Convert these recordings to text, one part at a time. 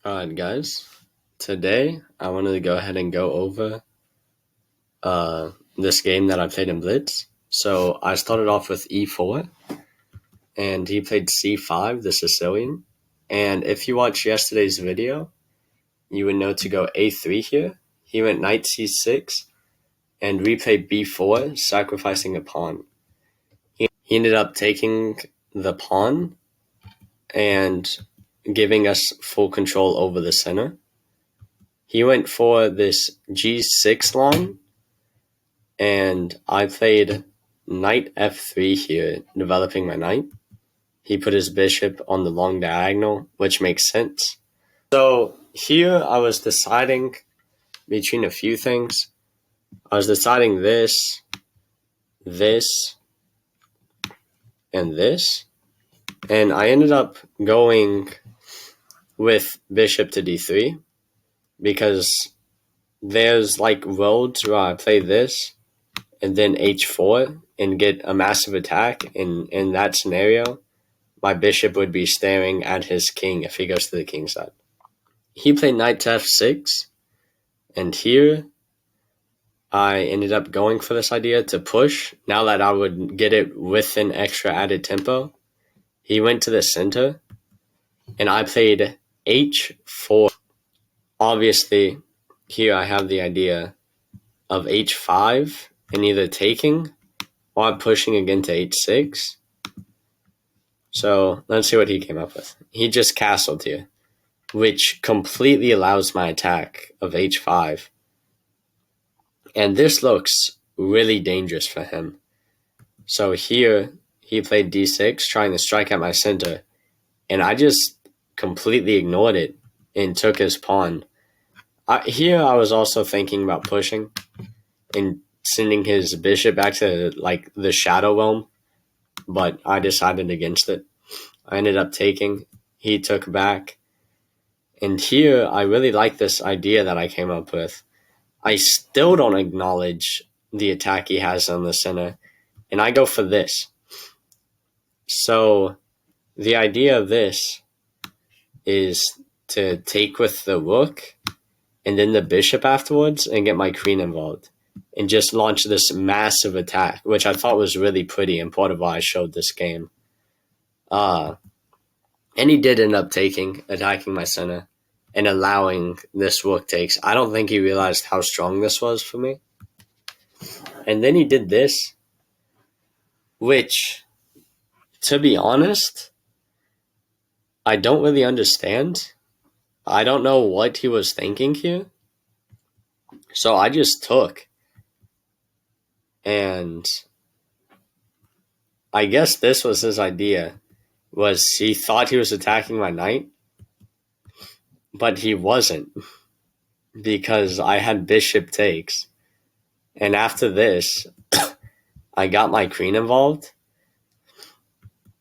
Alright guys, today I wanted to go ahead and go over this game that I played in Blitz. So I started off with e4 and he played c5, the Sicilian. And if you watched yesterday's video, you would know to go a3 here. He went knight c6 and replayed b4, sacrificing a pawn. He ended up taking the pawn and giving us full control over the center. He went for this g6 line, and I played knight f3 here, developing my knight. He put his bishop on the long diagonal, which makes sense. So here I was deciding between a few things. I was deciding this, and this. And I ended up going with bishop to d3 because there's like roads where I play this and then h4 and get a massive attack. In that scenario, my bishop would be staring at his king if he goes to the king side. He played knight to f6, and here I ended up going for this idea to push. Now that I would get it with an extra added tempo, he went to the center, and I played h4. Obviously, here I have the idea of h5 and either taking or pushing again to h6. So let's see what he came up with. He just castled here, which completely allows my attack of h5. And this looks really dangerous for him. So here he played d6, trying to strike at my center, and I just completely ignored it and took his pawn. Here I was also thinking about pushing and sending his bishop back to like the shadow realm, but I decided against it. I ended up taking. He took back. And here I really like this idea that I came up with. I still don't acknowledge the attack he has on the center, and I go for this. So the idea of this is to take with the rook and then the bishop afterwards and get my queen involved and just launch this massive attack, which I thought was really pretty and part of why I showed this game. And he did end up attacking my center and allowing this rook takes. I don't think he realized how strong this was for me. And then he did this, which, to be honest, I don't really understand. I don't know what he was thinking here. So I just took. And I guess this was his idea, was he thought he was attacking my knight, but he wasn't, because I had bishop takes. And after this, I got my queen involved,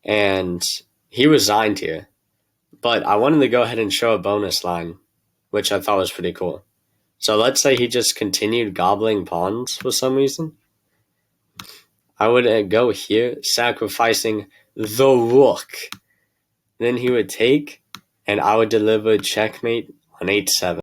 and he resigned here. But I wanted to go ahead and show a bonus line, which I thought was pretty cool. So let's say he just continued gobbling pawns for some reason. I would go here, sacrificing the rook. Then he would take, and I would deliver checkmate on h7.